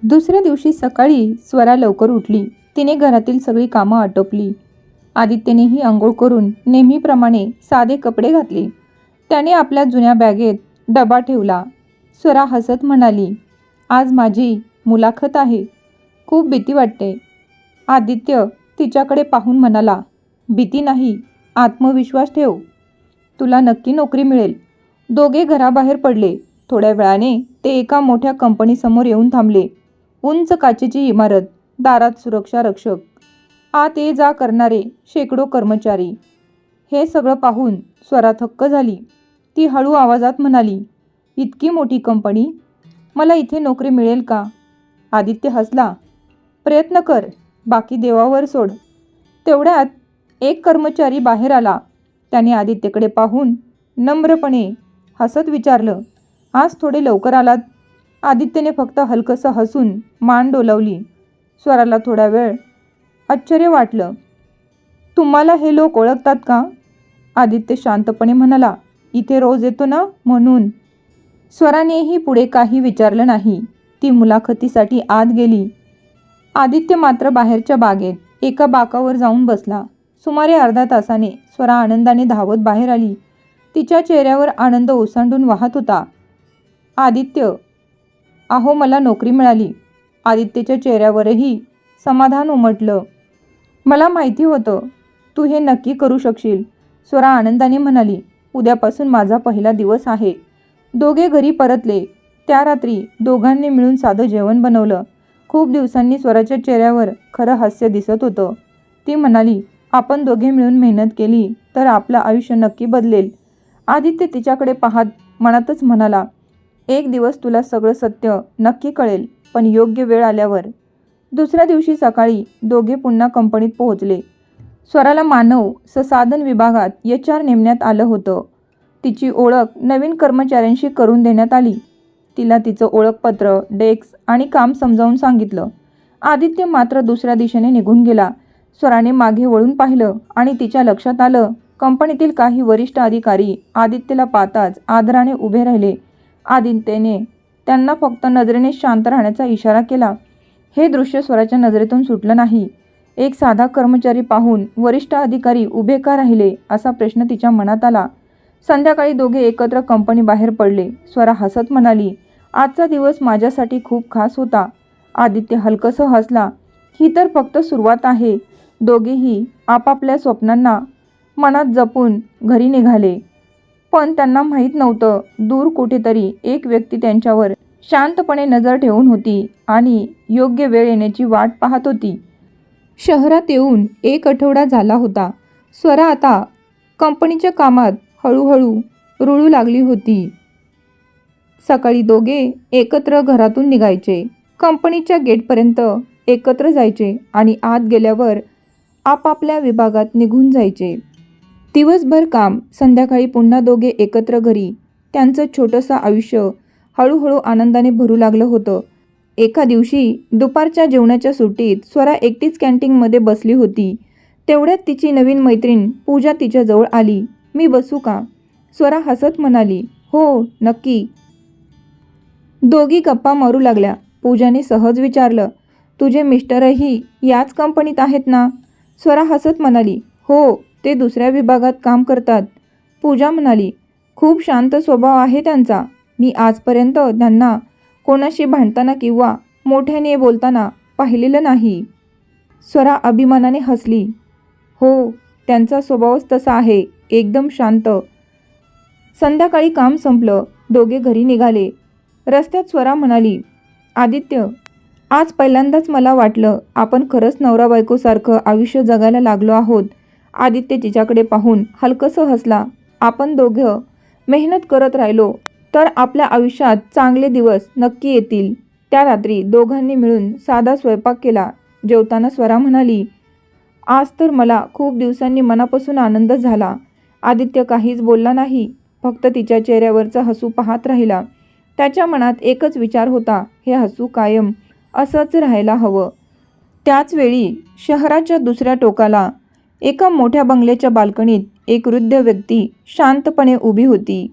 दुसऱ्या दिवशी सकाळी स्वरा लवकर उठली. तिने घरातील सगळी कामं आटोपली. आदित्यनेही अंघोळ करून नेहमीप्रमाणे साधे कपडे घातले. त्याने आपल्या जुन्या बॅगेत डबा ठेवला. स्वरा हसत म्हणाली, आज माझी मुलाखत आहे. खूप भीती वाटते. आदित्य तिच्याकडे पाहून म्हणाला, भीती नाही, आत्मविश्वास ठेव. तुला नक्की नोकरी मिळेल. दोघे घराबाहेर पडले. थोड्या वेळाने ते एका मोठ्या कंपनीसमोर येऊन थांबले. उंच काचेची इमारत, दारात सुरक्षा रक्षक, आत ये जा करणारे शेकडो कर्मचारी. हे सगळं पाहून स्वरा थक्क झाली. ती हळू आवाजात म्हणाली, इतकी मोठी कंपनी, मला इथे नोकरी मिळेल का? आदित्य हसला, प्रयत्न कर, बाकी देवावर सोड. तेवढ्यात एक कर्मचारी बाहेर आला. त्याने आदित्यकडे पाहून नम्रपणे हसत विचारलं, आज थोडे लवकर आलात? आदित्यने फक्त हलकंसं हसून मान डोलावली. स्वराला थोडा वेळ आश्चर्य वाटलं. तुम्हाला हे लोक ओळखतात का? आदित्य शांतपणे म्हणाला, इथे रोज येतो ना म्हणून. स्वरानेही पुढे काही विचारलं नाही. ती मुलाखतीसाठी आत गेली. आदित्य मात्र बाहेरच्या बागेत एका बाकावर जाऊन बसला. सुमारे अर्ध्या तासाने स्वरा आनंदाने धावत बाहेर आली. तिच्या चेहऱ्यावर आनंद ओसंडून वाहत होता. आदित्य, अहो मला नोकरी मिळाली. आदित्यच्या चेहऱ्यावरही समाधान उमटलं. मला माहिती होतं तू हे नक्की करू शकशील. स्वरा आनंदाने म्हणाली, उद्यापासून माझा पहिला दिवस आहे. दोघे घरी परतले. त्या रात्री दोघांनी मिळून साधं जेवण बनवलं. खूप दिवसांनी स्वराच्या चेहऱ्यावर खरं हास्य दिसत होतं. ती म्हणाली, आपण दोघे मिळून मेहनत केली तर आपलं आयुष्य नक्की बदलेल. आदित्य तिच्याकडे पाहत मनातच म्हणाला, एक दिवस तुला सगळं सत्य नक्की कळेल, पण योग्य वेळ आल्यावर. दुसऱ्या दिवशी सकाळी दोघे पुन्हा कंपनीत पोहोचले. स्वराला मानव संसाधन विभागात HR नेमण्यात आलं होतं. तिची ओळख नवीन कर्मचाऱ्यांशी करून देण्यात आली. तिला तिचं ओळखपत्र, डेस्क आणि काम समजावून सांगितलं. आदित्य मात्र दुसऱ्या दिशेने निघून गेला. स्वराने मागे वळून पाहिलं आणि तिच्या लक्षात आलं, कंपनीतील काही वरिष्ठ अधिकारी आदित्यला पाहताच आदराने उभे राहिले. आदित्यने त्यांना फक्त नजरेने शांत राहण्याचा इशारा केला. हे दृश्य स्वराच्या नजरेतून सुटलं नाही. एक साधा कर्मचारी पाहून वरिष्ठ अधिकारी उभे का राहिले असा प्रश्न तिच्या मनात आला. संध्याकाळी दोघे एकत्र कंपनी बाहेर पडले. स्वरा हसत म्हणाली, आजचा दिवस माझ्यासाठी खूप खास होता. आदित्य हलकंसं हसला, ही तर फक्त सुरुवात आहे. दोघेही आपापल्या स्वप्नांना मनात जपून घरी निघाले. पण त्यांना माहीत नव्हतं, दूर कुठेतरी एक व्यक्ती त्यांच्यावर शांतपणे नजर ठेवून होती आणि योग्य वेळ येण्याची वाट पाहत होती. शहरात येऊन 1 आठवडा झाला होता. स्वरा आता कंपनीच्या कामात हळूहळू रुळू लागली होती. सकाळी दोघे एकत्र घरातून निघायचे, कंपनीच्या गेटपर्यंत एकत्र जायचे आणि आत गेल्यावर आपापल्या विभागात निघून जायचे. दिवसभर काम, संध्याकाळी पुन्हा दोघे एकत्र घरी. त्यांचं छोटंसं आयुष्य हळूहळू आनंदाने भरू लागलं होतं. एका दिवशी दुपारच्या जेवणाच्या सुट्टीत स्वरा एकटीच कॅन्टीनमध्ये बसली होती. तेवढ्यात तिची नवीन मैत्रीण पूजा तिच्याजवळ आली. मी बसू का? स्वरा हसत म्हणाली, हो नक्की. दोघी गप्पा मारू लागल्या. पूजाने सहज विचारलं, तुझे मिस्टरही याच कंपनीत आहेत ना? स्वरा हसत म्हणाली, हो, ते दुसऱ्या विभागात काम करतात. पूजा म्हणाली, खूप शांत स्वभाव आहे त्यांचा. मी आजपर्यंत त्यांना कोणाशी भांडताना किंवा मोठ्याने बोलताना पाहिलेलं नाही. स्वरा अभिमानाने हसली, हो, त्यांचा स्वभावच तसा आहे, एकदम शांत. संध्याकाळी काम संपलं. दोघे घरी निघाले. रस्त्यात स्वरा म्हणाली, आदित्य, आज पहिल्यांदाच मला वाटलं आपण खरंच नवरा बायकोसारखं आयुष्य जगायला लागलो आहोत. आदित्य तिच्याकडे पाहून हलकंसं हसला, आपण दोघं मेहनत करत राहिलो तर आपल्या आयुष्यात चांगले दिवस नक्की येतील. त्या रात्री दोघांनी मिळून साधा स्वयंपाक केला. जेवताना स्वरा म्हणाली, आज तर मला खूप दिवसांनी मनापासून आनंद झाला. आदित्य काहीच बोलला नाही, फक्त तिच्या चेहऱ्यावरचं हसू पाहत राहिला. त्याच्या मनात एकच विचार होता, हे हसू कायम असंच राहायला हवं. त्याचवेळी शहराच्या दुसऱ्या टोकाला एका मोठ्या बंगल्याच्या बाल्कनीत एक वृद्ध व्यक्ती शांतपणे उभी होती.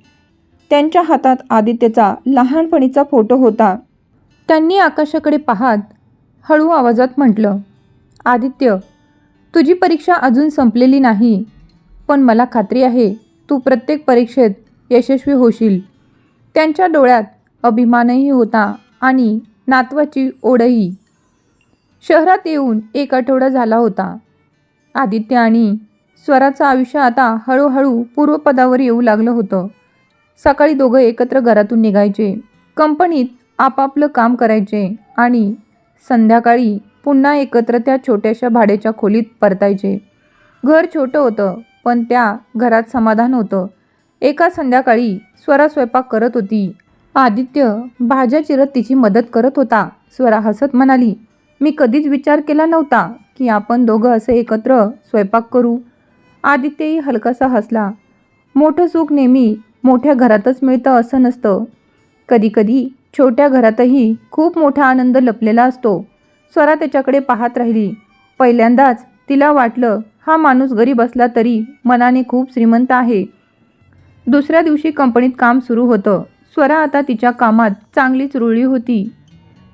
त्यांच्या हातात आदित्यचा लहानपणीचा फोटो होता. त्यांनी आकाशाकडे पाहत हळू आवाजात म्हटलं, आदित्य, तुझी परीक्षा अजून संपलेली नाही, पण मला खात्री आहे तू प्रत्येक परीक्षेत यशस्वी होशील. त्यांच्या डोळ्यात अभिमानही होता आणि नातवाची ओढही. शहरात येऊन 1 आठवडा झाला होता. आदित्य आणि स्वराचं आयुष्य आता हळूहळू पूर्वपदावर येऊ लागलं होतं. सकाळी दोघं एकत्र घरातून निघायचे, कंपनीत आपापलं काम करायचे आणि संध्याकाळी पुन्हा एकत्र त्या छोट्याशा भाड्याच्या खोलीत परतायचे. घर छोटं होतं, पण त्या घरात समाधान होतं. एका संध्याकाळी स्वरा स्वयंपाक करत होती. आदित्य भाज्या चिरत तिची मदत करत होता. स्वरा हसत म्हणाली, मी कधीच विचार केला नव्हता की आपण दोघं असं एकत्र स्वयंपाक करू. आदित्यही हलकासा हसला. मोठं सुख नेहमी मोठ्या घरातच मिळतं असं नसतं. कधीकधी छोट्या घरातही खूप मोठा आनंद लपलेला असतो. स्वरा त्याच्याकडे पाहत राहिली. पहिल्यांदाच तिला वाटलं, हा माणूस गरीब असला तरी मनाने खूप श्रीमंत आहे. दुसऱ्या दिवशी कंपनीत काम सुरू होतं. स्वरा आता तिच्या कामात चांगलीच रुळली होती.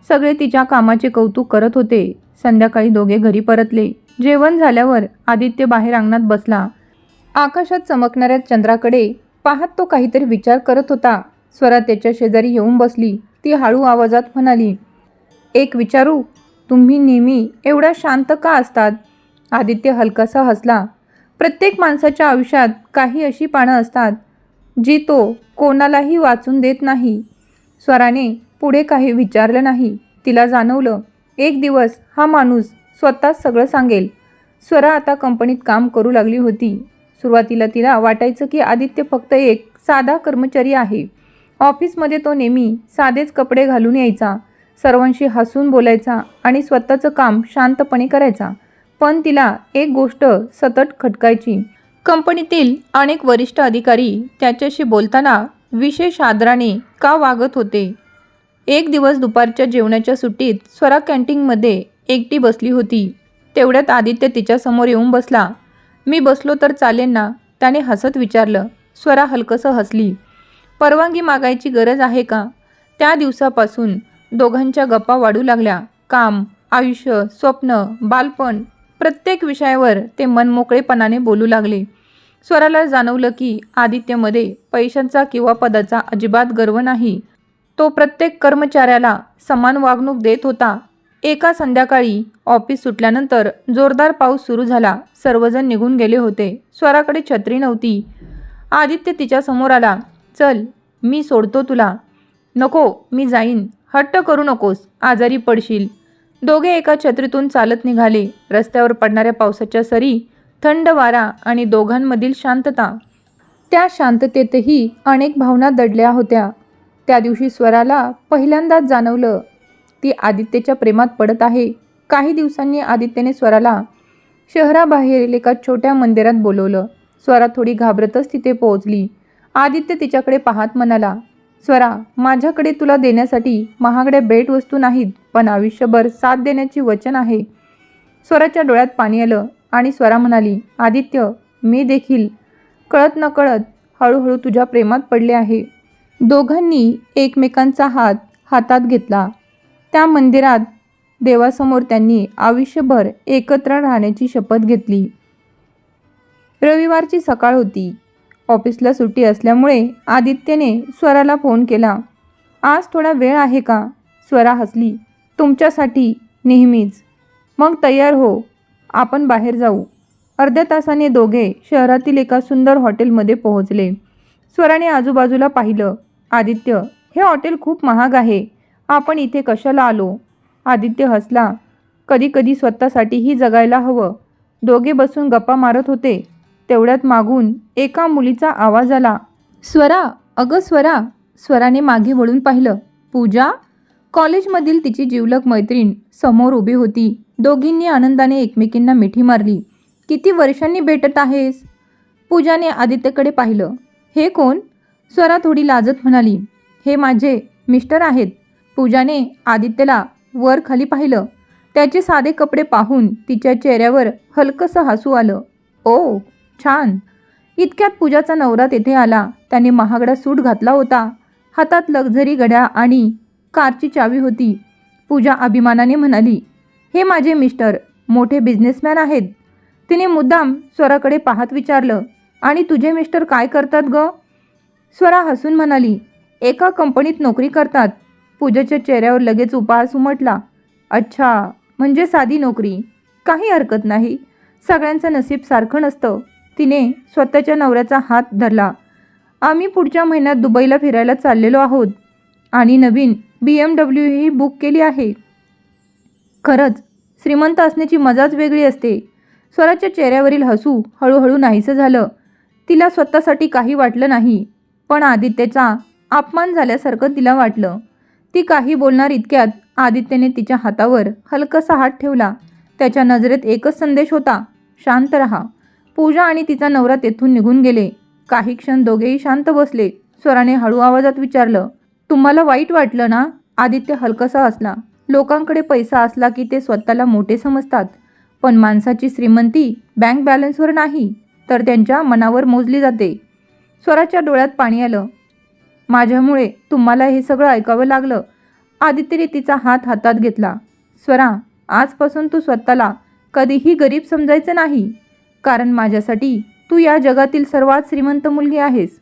सगळे तिच्या कामाचे कौतुक करत होते. संध्याकाळी दोघे घरी परतले. जेवण झाल्यावर आदित्य बाहेर अंगणात बसला. आकाशात चमकणाऱ्या चंद्राकडे पाहत तो काहीतरी विचार करत होता. स्वरा त्याच्या शेजारी येऊन बसली. ती हळू आवाजात म्हणाली, एक विचारू, तुम्ही नेहमी एवढ्या शांत का असतात? आदित्य हलकासा हसला. प्रत्येक माणसाच्या आयुष्यात काही अशी पानं असतात जी तो कोणालाही वाचून देत नाही. स्वराने पुढे काही विचारलं नाही. तिला जाणवलं, एक दिवस हा माणूस स्वतःच सगळं सांगेल. स्वरा आता कंपनीत काम करू लागली होती. सुरुवातीला तिला वाटायचं की आदित्य फक्त एक साधा कर्मचारी आहे. ऑफिसमध्ये तो नेहमी साधेच कपडे घालून यायचा, सर्वांशी हसून बोलायचा आणि स्वतःचं काम शांतपणे करायचा. पण तिला एक गोष्ट सतत खटकायची. कंपनीतील अनेक वरिष्ठ अधिकारी त्याच्याशी बोलताना विशेष आदराने का वागत होते. एक दिवस दुपारच्या जेवणाच्या सुट्टीत स्वरा कॅन्टीनमध्ये एकटी बसली होती. तेवढ्यात आदित्य तिच्यासमोर येऊन बसला. मी बसलो तर चालेल ना? त्याने हसत विचारलं. स्वरा हलकसं हसली. परवानगी मागायची गरज आहे का? त्या दिवसापासून दोघांच्या गप्पा वाढू लागल्या. काम, आयुष्य, स्वप्न, बालपण, प्रत्येक विषयावर ते मनमोकळेपणाने बोलू लागले. स्वराला जाणवलं की आदित्यमध्ये पैशांचा किंवा पदाचा अजिबात गर्व नाही. तो प्रत्येक कर्मचाऱ्याला समान वागणूक देत होता. एका संध्याकाळी ऑफिस सुटल्यानंतर जोरदार पाऊस सुरू झाला. सर्वजण निघून गेले होते. स्वराकडे छत्री नव्हती. आदित्य तिच्यासमोर आला. चल, मी सोडतो तुला. नको, मी जाईन. हट्ट करू नकोस, आजारी पडशील. दोघे एका छत्रीतून चालत निघाले. रस्त्यावर पडणाऱ्या पावसाच्या सरी, थंड वारा आणि दोघांमधील शांतता. त्या शांततेतही अनेक भावना दडल्या होत्या. त्या दिवशी स्वराला पहिल्यांदाच जाणवलं ती आदित्यच्या प्रेमात पडत आहे. काही दिवसांनी आदित्यने स्वराला शहराबाहेरील एका छोट्या मंदिरात बोलवलं. स्वरा थोडी घाबरतच तिथे पोहोचली. आदित्य तिच्याकडे पाहत म्हणाला, स्वरा, माझ्याकडे तुला देण्यासाठी महागड्या भेटवस्तू नाहीत, पण आयुष्यभर साथ देण्याची वचन आहे. स्वराच्या डोळ्यात पाणी आलं आणि स्वरा म्हणाली, आदित्य, मी देखील कळत नकळत हळूहळू तुझ्या प्रेमात पडले आहे. दोघांनी एकमेकांचा हात हातात घेतला. त्या मंदिरात देवासमोर त्यांनी आयुष्यभर एकत्र राहण्याची शपथ घेतली. रविवारची सकाळ होती. ऑफिसला सुट्टी असल्यामुळे आदित्यने स्वराला फोन केला. आज थोडा वेळ आहे का? स्वरा हसली. तुमच्यासाठी नेहमीच. मग तयार हो, आपण बाहेर जाऊ. अर्ध्या तासाने दोघे शहरातील एका सुंदर हॉटेलमध्ये पोहोचले. स्वराने आजूबाजूला पाहिलं. आदित्य, हे हॉटेल खूप महाग आहे. आपण इथे कशाला आलो? आदित्य हसला. कधी कधी स्वतःसाठीही जगायला हवं. दोघे बसून गप्पा मारत होते. तेवढ्यात मागून एका मुलीचा आवाज आला. स्वरा, अगं स्वरा. स्वराने मागे वळून पाहिलं. पूजा? कॉलेजमधील तिची जिवलग मैत्रीण समोर उभी होती. दोघींनी आनंदाने एकमेकींना मिठी मारली. किती वर्षांनी भेटत आहेस? पूजाने आदित्यकडे पाहिलं. हे कोण? स्वरा थोडी लाजत म्हणाली. हे माझे मिस्टर आहेत. पूजाने आदित्यला वर खाली पाहिलं. त्याचे साधे कपडे पाहून तिच्या चेहऱ्यावर हलकसं हसू आलं. ओ, छान. इतक्यात पूजाचा नवरा तेथे आला. त्याने महागडा सूट घातला होता. हातात लक्झरी घड्याळ आणि कारची चावी होती. पूजा अभिमानाने म्हणाली. हे माझे मिस्टर मोठे बिझनेसमॅन आहेत. तिने मुद्दाम स्वराकडे पाहत विचारलं. आणि तुझे मिस्टर काय करतात ग? स्वरा हसून म्हणाली. एका कंपनीत नोकरी करतात. पूजाच्या चेहऱ्यावर लगेच उपहास उमटला. अच्छा, म्हणजे साधी नोकरी. काही हरकत नाही. सगळ्यांचं नसीब सारखं नसतं. तिने स्वतःच्या नवऱ्याचा हात धरला. आम्ही पुढच्या महिन्यात दुबईला फिरायला चाललेलो आहोत आणि नवीन BMW ही बुक केली आहे. खरंच श्रीमंत असण्याची मजाच वेगळी असते. स्वराच्या चेहऱ्यावरील हसू हळूहळू नाहीसं झालं. तिला स्वतःसाठी काही वाटलं नाही, पण आदित्यचा अपमान झाल्यासारखं तिला वाटलं. ती काही बोलणार इतक्यात आदित्यने तिच्या हातावर हलकासा हात ठेवला. त्याच्या नजरेत एकच संदेश होता, शांत रहा. पूजा आणि तिचा नवरा तेथून निघून गेले. काही क्षण दोघेही शांत बसले. स्वराने हळू आवाजात विचारलं, तुम्हाला वाईट वाटलं ना? आदित्य हलकासा हसला. लोकांकडे पैसा असला की ते स्वतःला मोठे समजतात, पण माणसाची श्रीमंती बँक बॅलन्सवर नाही, तर त्यांच्या मनावर मोजली जाते. स्वराच्या डोळ्यात पाणी आलं. माझ्यामुळे तुम्हाला हे सगळं ऐकावं लागलं. आदित्यने तिचा हात हातात घेतला. स्वरा, आजपासून तू स्वतःला कधीही गरीब समजायचं नाही, कारण माझ्यासाठी तू या जगातील सर्वात श्रीमंत मुलगी आहेस.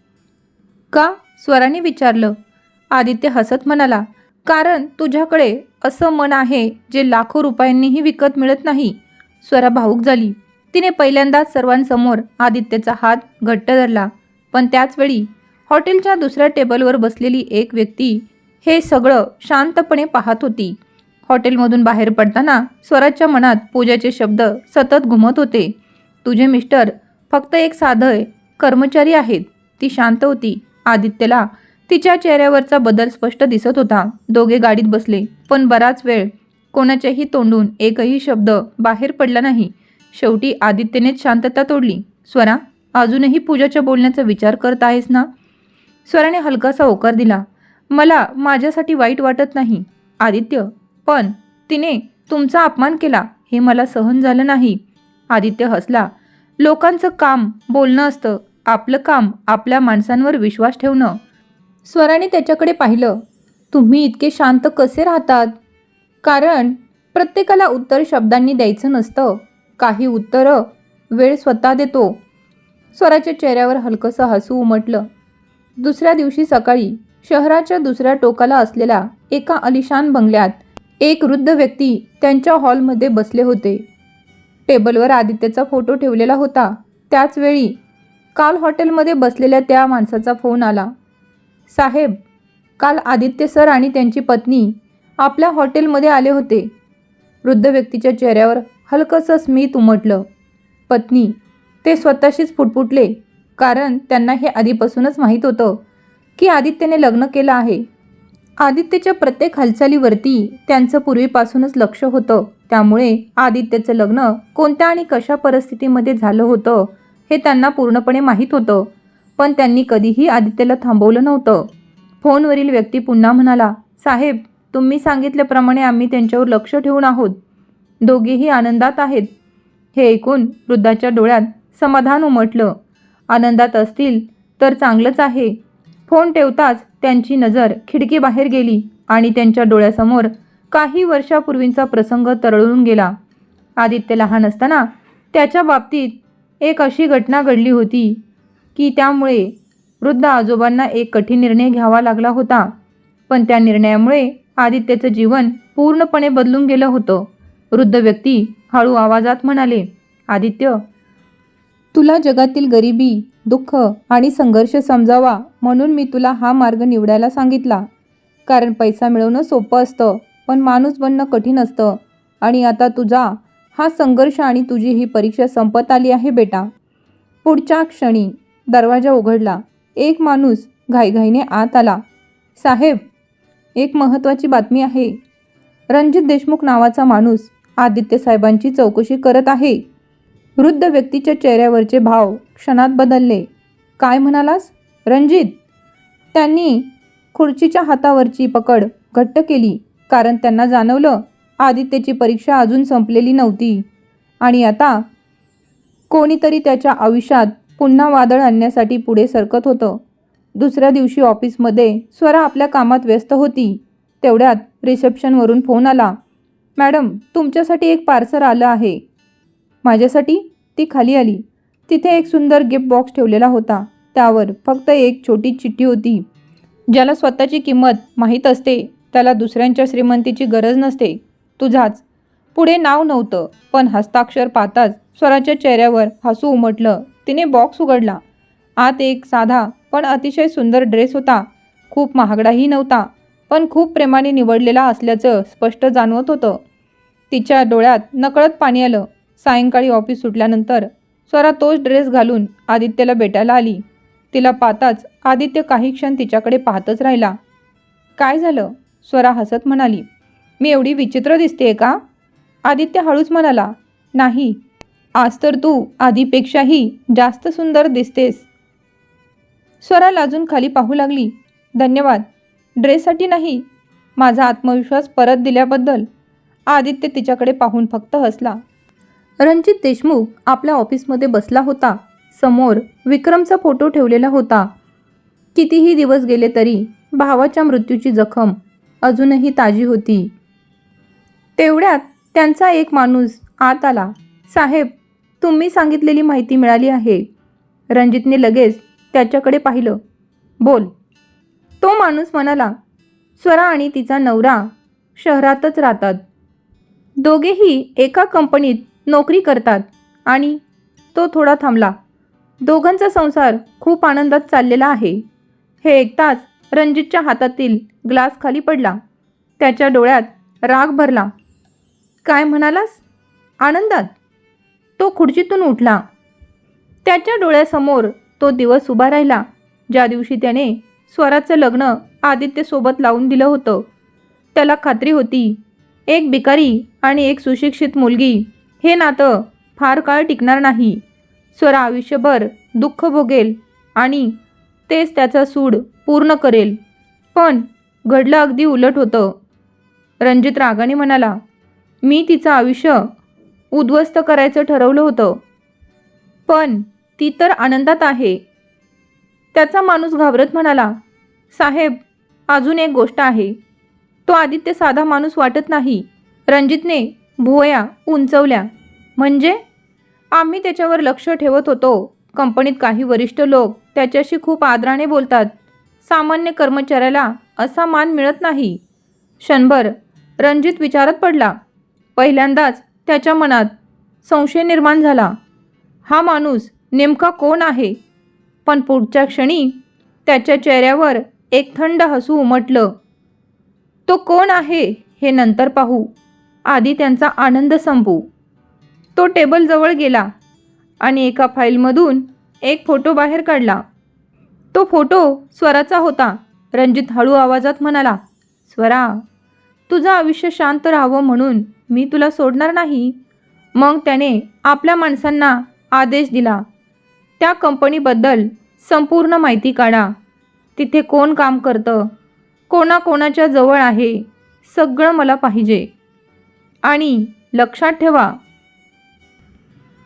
का? स्वराने विचारलं. आदित्य हसत म्हणाला, कारण तुझ्याकडे असं मन आहे जे लाखो रुपयांनीही विकत मिळत नाही. स्वरा भावूक झाली. तिने पहिल्यांदाच सर्वांसमोर आदित्यचा हात घट्ट धरला. पण त्याचवेळी हॉटेलच्या दुसऱ्या टेबलवर बसलेली एक व्यक्ती हे सगळं शांतपणे पाहत होती. हॉटेलमधून बाहेर पडताना स्वराच्या मनात पूजाचे शब्द सतत घुमत होते. तुझे मिस्टर फक्त एक साधे कर्मचारी आहेत. ती शांत होती. आदित्यला तिच्या चेहऱ्यावरचा बदल स्पष्ट दिसत होता. दोघे गाडीत बसले, पण बराच वेळ कोणाच्याही तोंडून एकही शब्द बाहेर पडला नाही. शेवटी आदित्यनेच शांतता तोडली. स्वरा, अजूनही पूजाच्या बोलण्याचा विचार करत आहेस ना? स्वराने हलकासा होकार दिला. मला माझ्यासाठी वाईट वाटत नाही आदित्य, पण तिने तुमचा अपमान केला हे मला सहन झालं नाही. आदित्य हसला. लोकांचं काम बोलणं असतं, आपलं काम आपल्या माणसांवर विश्वास ठेवणं. स्वराने त्याच्याकडे पाहिलं. तुम्ही इतके शांत कसे राहतात? कारण प्रत्येकाला उत्तर शब्दांनी द्यायचं नसतं. काही उत्तरं वेळ स्वतः देतो. स्वराच्या चेहऱ्यावर हलकंसं हसू उमटलं. दुसऱ्या दिवशी सकाळी शहराच्या दुसऱ्या टोकाला असलेल्या एका आलिशान बंगल्यात एक वृद्ध व्यक्ती त्यांच्या हॉलमध्ये बसले होते. टेबलवर आदित्यचा फोटो ठेवलेला होता. त्याच वेळी काल हॉटेलमध्ये बसलेल्या त्या माणसाचा फोन आला. साहेब, काल आदित्य सर आणि त्यांची पत्नी आपल्या हॉटेलमध्ये आले होते. वृद्ध व्यक्तीच्या चेहऱ्यावर हलकंसं स्मित उमटलं. पत्नी? ते स्वतःशीच फुटफुटले, कारण त्यांना हे आधीपासूनच माहीत होतं की आदित्यने लग्न केलं आहे. आदित्यच्या प्रत्येक हालचालीवरती त्यांचं पूर्वीपासूनच लक्ष होतं. त्यामुळे आदित्यचं लग्न कोणत्या आणि कशा परिस्थितीमध्ये झालं होतं हे त्यांना पूर्णपणे माहीत होतं. पण त्यांनी कधीही आदित्यला थांबवलं नव्हतं. फोनवरील व्यक्ती पुन्हा म्हणाला, साहेब, तुम्ही सांगितल्याप्रमाणे आम्ही त्यांच्यावर लक्ष ठेवून आहोत. दोघेही आनंदात आहेत. हे ऐकून वृद्धाच्या डोळ्यात समाधान उमटलं. आनंदात असतील तर चांगलंच आहे. फोन ठेवताच त्यांची नजर खिडकीबाहेर गेली आणि त्यांच्या डोळ्यासमोर काही वर्षापूर्वींचा प्रसंग तरळून गेला. आदित्य लहान असताना त्याच्या बाबतीत एक अशी घटना घडली होती की त्यामुळे वृद्ध आजोबांना एक कठीण निर्णय घ्यावा लागला होता. पण त्या निर्णयामुळे आदित्यचं जीवन पूर्णपणे बदलून गेलं होतं. वृद्ध व्यक्ती हळू आवाजात म्हणाले, आदित्य, तुला जगातील गरिबी, दुःख आणि संघर्ष समजावा म्हणून मी तुला हा मार्ग निवडायला सांगितला. कारण पैसा मिळवणं सोपं असतं, पण माणूस बनणं कठीण असतं. आणि आता तुझा हा संघर्ष आणि तुझी ही परीक्षा संपत आली आहे बेटा. पुढच्या क्षणी दरवाजा उघडला. एक माणूस घाईघाईने आत आला. साहेब, एक महत्त्वाची बातमी आहे. रणजित देशमुख नावाचा माणूस आदित्य साहेबांची चौकशी करत आहे. वृद्ध व्यक्तीच्या चेहऱ्यावरचे भाव क्षणात बदलले. काय म्हणालास? रणजित? त्यांनी खुर्चीच्या हातावरची पकड घट्ट केली, कारण त्यांना जाणवलं आदित्यची परीक्षा अजून संपलेली नव्हती आणि आता कोणीतरी त्याच्या आयुष्यात पुन्हा वादळ आणण्यासाठी पुढे सरकत होतं. दुसऱ्या दिवशी ऑफिसमध्ये स्वरा आपल्या कामात व्यस्त होती. तेवढ्यात रिसेप्शनवरून फोन आला. मॅडम, तुमच्यासाठी एक पार्सल आलं आहे. माझ्यासाठी? ती खाली आली. तिथे एक सुंदर गिफ्ट बॉक्स ठेवलेला होता. त्यावर फक्त एक छोटी चिठ्ठी होती. ज्याला स्वतःची किंमत माहीत असते त्याला दुसऱ्यांच्या श्रीमंतीची गरज नसते. तुझाच. पुढे नाव नव्हतं, पण हस्ताक्षर पाहताच स्वराच्या चेहऱ्यावर हसू उमटलं. तिने बॉक्स उघडला. आत एक साधा पण अतिशय सुंदर ड्रेस होता. खूप महागडाही नव्हता, पण खूप प्रेमाने निवडलेला असल्याचं स्पष्ट जाणवत होतं. तिच्या डोळ्यात नकळत पाणी आलं. सायंकाळी ऑफिस सुटल्यानंतर स्वरा तोच ड्रेस घालून आदित्यला भेटायला आली. तिला पाहताच आदित्य काही क्षण तिच्याकडे पाहतच राहिला. काय झालं? स्वरा हसत म्हणाली. मी एवढी विचित्र दिसतेय का? आदित्य हळूच म्हणाला. नाही, आज तर तू आधीपेक्षाही जास्त सुंदर दिसतेस. स्वरा लाजून खाली पाहू लागली. धन्यवाद. ड्रेससाठी नाही, माझा आत्मविश्वास परत दिल्याबद्दल. आदित्य तिच्याकडे पाहून फक्त हसला. रणजित देशमुख आपल्या ऑफिसमध्ये बसला होता. समोर विक्रमचा फोटो ठेवलेला होता. कितीही दिवस गेले तरी भावाच्या मृत्यूची जखम अजूनही ताजी होती. तेवढ्यात त्यांचा एक माणूस आत आला. साहेब, तुम्ही सांगितलेली माहिती मिळाली आहे. रणजितने लगेच त्याच्याकडे पाहिलं. बोल. तो माणूस म्हणाला. स्वरा आणि तिचा नवरा शहरातच राहतात. दोघेही एका कंपनीत नोकरी करतात. आणि तो थोडा थांबला. दोघांचा संसार खूप आनंदात चाललेला आहे. हे ऐकताच रणजितच्या हातातील ग्लास खाली पडला. त्याच्या डोळ्यात राग भरला. काय म्हणालास? आनंदात? तो खुर्चीतून उठला. त्याच्या डोळ्यासमोर तो दिवस उभा राहिला ज्या दिवशी त्याने स्वराचं लग्न आदित्यसोबत लावून दिलं होतं. त्याला खात्री होती एक भिकारी आणि एक सुशिक्षित मुलगी हे नातं फार काळ टिकणार नाही. स्वरा आयुष्यभर दुःख भोगेल आणि तेच त्याचा सूड पूर्ण करेल. पण घडलं अगदी उलट होतं. रणजित रागाने म्हणाला. मी तिचं आयुष्य उद्ध्वस्त करायचं ठरवलं होतं, पण ती तर आनंदात आहे. त्याचा माणूस घाबरत म्हणाला. साहेब, अजून एक गोष्ट आहे. तो आदित्य साधा माणूस वाटत नाही. रणजितने भुवया उंचवल्या. म्हणजे? आम्ही त्याच्यावर लक्ष ठेवत होतो. कंपनीत काही वरिष्ठ लोक त्याच्याशी खूप आदराने बोलतात. सामान्य कर्मचाऱ्याला असा मान मिळत नाही. क्षणभर रणजित विचारात पडला. पहिल्यांदाच त्याच्या मनात संशय निर्माण झाला. हा माणूस नेमका कोण आहे? पण पुढच्या क्षणी त्याच्या चेहऱ्यावर एक थंड हसू उमटलं. तो कोण आहे हे नंतर पाहू. आधी त्यांचा आनंद संपू. तो टेबलजवळ गेला आणि एका फाईलमधून एक फोटो बाहेर काढला. तो फोटो स्वराचा होता. रणजित हळू आवाजात म्हणाला. स्वरा, तुझं आयुष्य शांत राहावं म्हणून मी तुला सोडणार नाही. मग त्याने आपल्या माणसांना आदेश दिला. त्या कंपनीबद्दल संपूर्ण माहिती काढा. तिथे कोण काम करतं, कोणाकोणाच्या जवळ आहे, सगळं मला पाहिजे. आणि लक्षात ठेवा,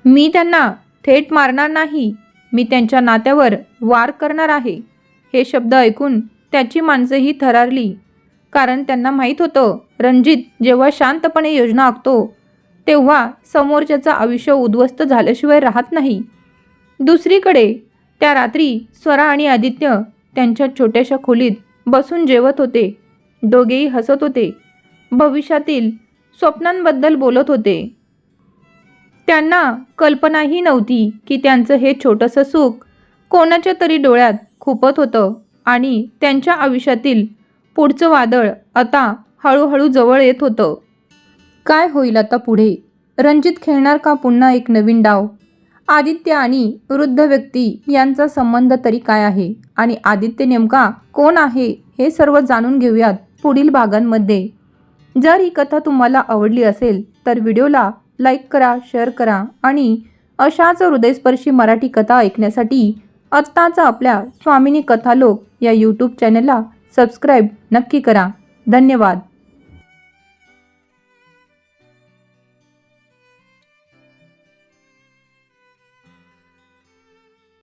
मी त्यांना थेट मारणार नाही. मी त्यांच्या नात्यावर वार करणार आहे. हे शब्द ऐकून त्याची माणसंही थरारली. कारण त्यांना माहीत होतं रणजित जेव्हा शांतपणे योजना आखतो तेव्हा समोरच्याचं आयुष्य उद्ध्वस्त झाल्याशिवाय राहत नाही. दुसरीकडे त्या रात्री स्वरा आणि आदित्य त्यांच्या छोट्याशा खोलीत बसून जेवत होते. दोघेही हसत होते. भविष्यातील स्वप्नांबद्दल बोलत होते. त्यांना कल्पनाही नव्हती की त्यांचं हे छोटंसं सुख कोणाच्या तरी डोळ्यात खुपत होतं आणि त्यांच्या आयुष्यातील पुढचं वादळ आता हळूहळू जवळ येत होतं. काय होईल आता पुढे? रणजित खेळणार का पुन्हा एक नवीन डाव? आदित्य आणि वृद्ध व्यक्ती यांचा संबंध तरी काय आहे? आणि आदित्य नेमका कोण आहे हे सर्व जाणून घेऊयात पुढील भागांमध्ये. जर ही कथा तुम्हाला आवडली असेल तर व्हिडिओला लाईक करा, शेअर करा आणि अशाच हृदयस्पर्शी मराठी कथा ऐकण्यासाठी आत्ताच आपल्या स्वामिनी कथालोक या यूट्यूब चॅनलला सबस्क्राईब नक्की करा. धन्यवाद.